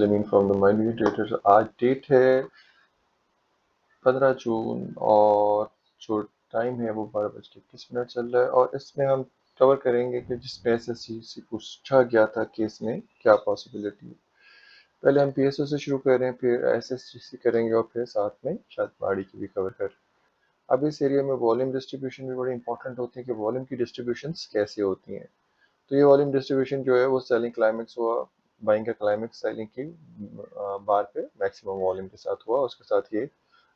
जमीन from the माइनरी traders. आज date है 15 जून और जो टाइम है वो 12:21 चल रहा है और इसमें हम कवर करेंगे कि जिसमें एसएससी से पूछा गया था केस में क्या पॉसिबिलिटी है। पहले हम पीएसओ से शुरू करें, फिर एसएससी करेंगे और फिर साथ में शायद बाड़ी की भी कवर करें। अब इस एरिया में वॉल्यूम डिस्ट्रीब्यूशन भी बड़ी इंपॉर्टेंट होती है कि वॉल्यूम की डिस्ट्रीब्यूशंस कैसे होती हैं। तो ये वॉल्यूम डिस्ट्रीब्यूशन जो है वो सेलिंग क्लाइमेक्स हुआ, बाइंग का क्लाइमेक्स सेलिंग की बार पे मैक्सिमम वॉल्यूम के साथ हुआ, उसके साथ ये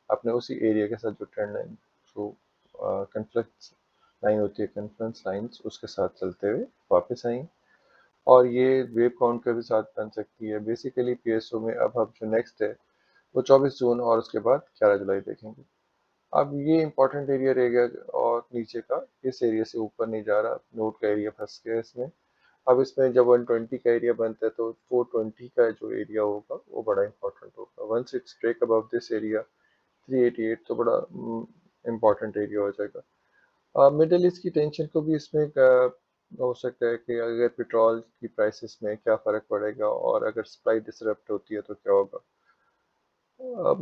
अपने उसी एरिया के साथ जो ट्रेंड लाइन जो कन्फ्लुएंस लाइन होती है, कन्फ्लुएंस लाइंस उसके साथ चलते हुए वापस आई और ये वेव काउंट के भी साथ बन सकती है। बेसिकली पीएसओ में अब जो नेक्स्ट है वो 24 जून और उसके बाद 11 जुलाई देखेंगे। अब ये इंपॉर्टेंट एरिया रहेगा और नीचे का इस एरिया से ऊपर नहीं जा रहा, नोट का एरिया फंस गया इसमें। अब इसमें जब 120 का एरिया बनता है तो 420 का जो एरिया होगा वो बड़ा इंपॉर्टेंट होगा। Once it's break above this area 388 तो बड़ा इंपॉर्टेंट एरिया हो जाएगा। मिडिल ईस्ट की टेंशन को भी इसमें हो सकता है कि अगर पेट्रोल की प्राइसेस में क्या फ़र्क पड़ेगा और अगर सप्लाई डिसरप्ट होती है तो क्या होगा।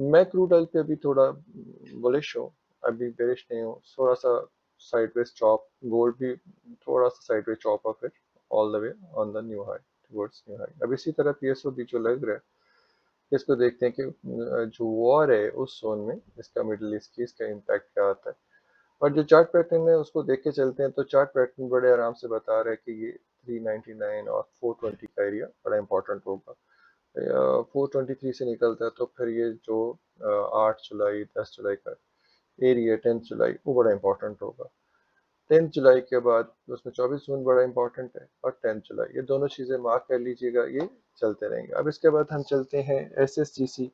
मैं क्रूड ऑयल पे अभी थोड़ा बुलिश हूँ, अभी बेरिश नहीं हूँ। थोड़ा सा साइडवेज चॉप, गोल्ड भी थोड़ा सा sideways chop of it all the way on the new high, towards new high. अब इसी तरह पीएसओ भी जो लग रहा है इसको देखते हैं कि जो वॉर है उस जोन में इसका मिडिल ईस्ट की इसका इम्पैक्ट क्या आता है। और जो चार्ट पैटर्न है उसको देख के चलते हैं तो चार्ट पैटर्न बड़े आराम से बता रहा है कि ये 399 और 420 का एरिया बड़ा इंपॉर्टेंट होगा। 423 से निकलता है तो फिर ये जो 8 जुलाई 10 जुलाई का एरिया, 10 जुलाई वो बड़ा इंपॉर्टेंट होगा। 10 जुलाई के बाद उसमें 24 जून बड़ा इंपॉर्टेंट है और 10 जुलाई, ये दोनों चीज़ें मार्क कर लीजिएगा, ये चलते रहेंगे। अब इसके बाद हम चलते हैं एसएसजीसी।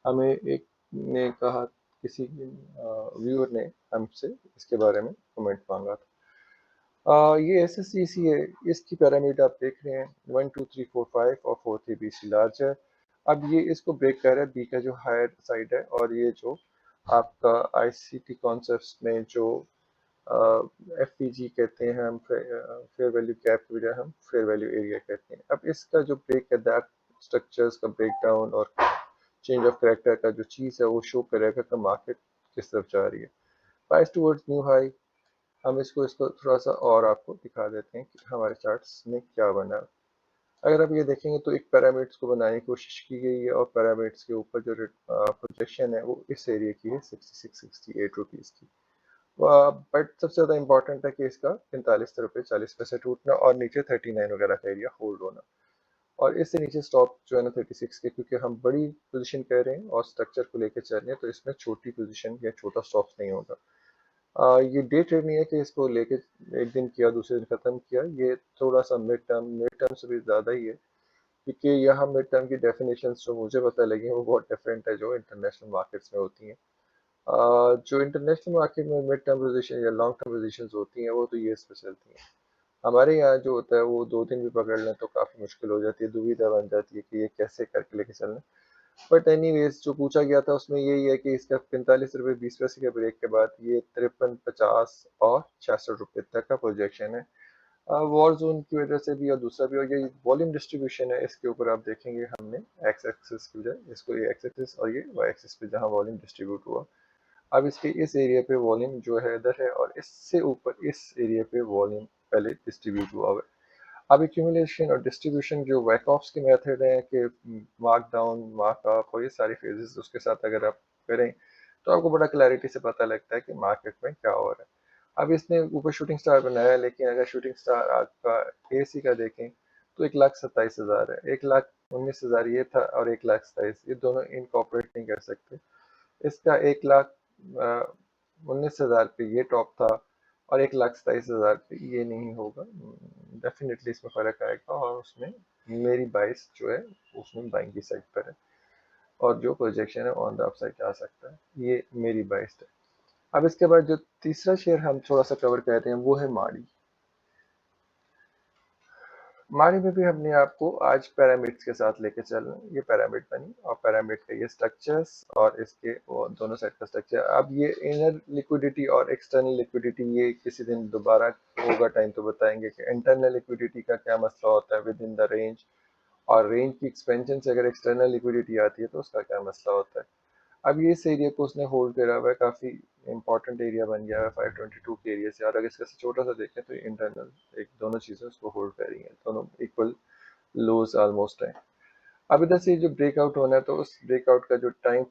हमें एक ने कहा, किसी व्यूअर ने हमसे इसके बारे में कमेंट मांगा था। ये एसएससीसी है, इसकी पैरामीटर आप देख रहे हैं 1 2 3 4 5 और 4 3 बी सी लार्ज है। अब ये इसको ब्रेक कर रहा है बी का जो हायर साइड है और ये जो आपका आईसीटी कॉन्सेप्ट्स में जो एफ पी जी कहते हैं हम, फेयर वैल्यू कैप की बजाय हम फेयर वैल्यू एरिया कहते हैं। अब इसका जो ब्रेक है दैट स्ट्रक्चर्स का ब्रेक डाउन और चेंज ऑफ करेक्टर का जो चीज़ है वो शो करेगा कि मार्केट किस तरफ जा रही है। Price towards new high. हम इसको इसको थोड़ा सा और आपको दिखा देते हैं कि हमारे चार्ट्स में क्या बना है। अगर आप ये देखेंगे तो एक पैरामिड्स को बनाने की कोशिश की गई है और पैरामिड्स के ऊपर जो प्रोजेक्शन है वो इस एरिया की है 66-68 रुपीज़ की। बट सबसे ज़्यादा इंपॉर्टेंट है कि इसका 45 रुपये 40 पैसे टूटना और नीचे 39 वगैरह का एरिया होल्ड होना और इससे नीचे स्टॉप जो है ना 36 के, क्योंकि हम बड़ी पोजीशन कह रहे हैं और स्ट्रक्चर को लेकर चल रहे हैं तो इसमें छोटी पोजीशन या छोटा स्टॉप नहीं होगा। ये डे ट्रेड नहीं है कि इसको लेके एक दिन किया दूसरे दिन खत्म किया, ये थोड़ा सा मिड टर्म से भी ज़्यादा ही है, क्योंकि यहाँ मिड टर्म की डेफिनेशन जो मुझे पता लगी है वो बहुत डिफरेंट है जो इंटरनेशनल मार्केट्स में होती हैं। जो इंटरनेशनल मार्केट में मिड टर्म पोजीशन या लॉन्ग टर्म पोजीशन होती हैं वो तो ये पे चलती हैं। हमारे यहाँ जो होता है वो 2 दिन भी पकड़ लें तो काफ़ी मुश्किल हो जाती है, दुविधा बन जाती है कि ये कैसे करके लेके चलना। बट एनीवेज जो पूछा गया था उसमें यही है कि इसका 45 रुपये 20 पैसे के ब्रेक के बाद ये 53 50 और 66 रुपये तक का प्रोजेक्शन है। वॉर जोन की वजह से भी और दूसरा भी, और ये वॉल्यूम डिस्ट्रीब्यूशन है इसके ऊपर आप देखेंगे हमने एक्स एक्सिस की बजाय इसको ये एक्स एक्सिस और ये वाई एक्सिस पे जहाँ वॉल्यूम डिस्ट्रीब्यूट हुआ। अब इसके इस एरिया पे वॉल्यूम जो है इधर है और इससे ऊपर इस एरिया पे वॉल्यूम पहले डिस्ट्रीब्यूट हुआ हुआ है। अब एक्यूमुलेशन और डिस्ट्रीब्यूशन जो वैकऑफ्स के मेथड है कि मार्क डाउन मार्क अप और ये सारी फेजेस उसके साथ अगर आप करें तो आपको बड़ा क्लैरिटी से पता लगता है कि मार्केट में क्या हो रहा है। अब इसने ऊपर शूटिंग स्टार बनाया है, लेकिन अगर शूटिंग स्टार आपका एसी का देखें तो 1,27,000 है, 1,19,000 ये था और 1,27,000 ये दोनों इनकॉर्पोरेट नहीं कर सकते। इसका 1,19,000 पे ये टॉप था और 1,27,000 पे ये नहीं होगा। डेफिनेटली इसमें फ़र्क आएगा और उसमें मेरी बाइस जो है उसमें बाइंग की साइड पर है और जो प्रोजेक्शन है ऑन द अप साइड जा सकता है, ये मेरी बाइस है। अब इसके बाद जो तीसरा शेयर हम थोड़ा सा कवर कर रहे हैं वो है माड़ी। माड़ी में भी हमने आपको आज पैरामिड्स के साथ लेके चलना, ये पैरामिड बनी और पैरामिड का ये स्ट्रक्चर्स और इसके वो दोनों साइड का स्ट्रक्चर। अब ये इनर लिक्विडिटी और एक्सटर्नल लिक्विडिटी ये किसी दिन दोबारा होगा टाइम तो बताएंगे कि इंटरनल लिक्विडिटी का क्या मसला होता है विद इन द रेंज और रेंज की एक्सपेंशन से अगर एक्सटर्नल लिक्विडिटी आती है तो उसका क्या मसला होता है। अब ये इस एरिया को उसने होल्ड करा हुआ है, काफ़ी इंपॉर्टेंट एरिया बन गया है 522 के एरिया से। और अगर इसका छोटा सा देखें तो इंटरनल एक दोनों चीज़ें उसको होल्ड कर रही हैं, दोनों इक्वल लोज ऑलमोस्ट है। अब इधर से जो ब्रेकआउट होना है तो उस ब्रेकआउट का जो टाइम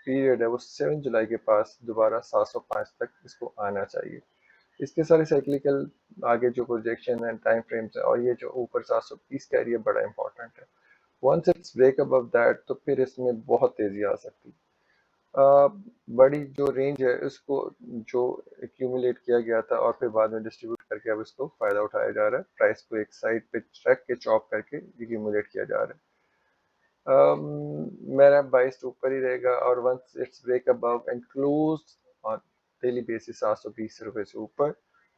पीरियड है वो 7 जुलाई के पास दोबारा 705 तक इसको आना चाहिए। इसके सारे साइक्लिकल आगे जो प्रोजेक्शन है, टाइम फ्रेम्स है, और ये जो ऊपर 720 का एरिया बड़ा इंपॉर्टेंट है। Once it's break above that तो फिर इसमें बहुत तेजी आ सकती है। बड़ी जो रेंज है इसको जो एक्यूमुलेट किया गया था और फिर बाद में डिस्ट्रीब्यूट करके अब इसको फायदा उठाया जा रहा है, प्राइस को एक साइड पे ट्रैक के चॉप करके एक्यूमुलेट किया जा रहा है। मेरा बाइस ऊपर ही रहेगा और once it's break above and close on daily basis 720 रुपये से ऊपर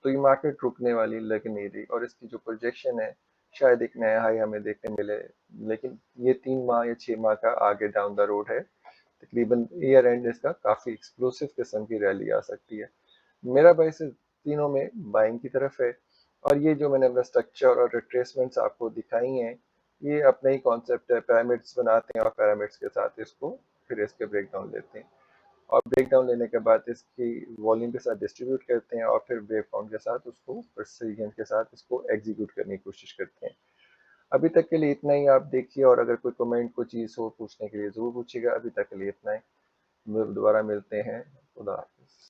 तो ये मार्केट रुकने वाली लग नहीं रही, और इसकी जो प्रोजेक्शन है शायद एक नया हाई हमें देखने मिले। लेकिन ये 3 माह या 6 माह का आगे डाउन द रोड है, तकरीबन ईयर एंड इसका काफ़ी एक्सप्लोसिव किस्म की रैली आ सकती है। मेरा बाइस तीनों में बाइंग की तरफ है। और ये जो मैंने अपना स्ट्रक्चर और रिट्रेसमेंट्स आपको दिखाई हैं, ये अपना ही कॉन्सेप्ट है, पिरामिड्स बनाते हैं और पिरामिड्स के साथ इसको फिर इसके ब्रेकडाउन लेते हैं, और ब्रेकडाउन लेने के बाद इसकी वॉल्यूम के साथ डिस्ट्रीब्यूट करते हैं और फिर वेव फॉर्म के साथ उसको प्रिसीजन के साथ इसको एग्जीक्यूट करने की कोशिश करते हैं। अभी तक के लिए इतना ही आप देखिए, और अगर कोई कमेंट कोई चीज़ हो पूछने के लिए ज़रूर पूछिएगा। अभी तक के लिए इतना ही, दोबारा मिलते हैं। खुदा हाफिज़।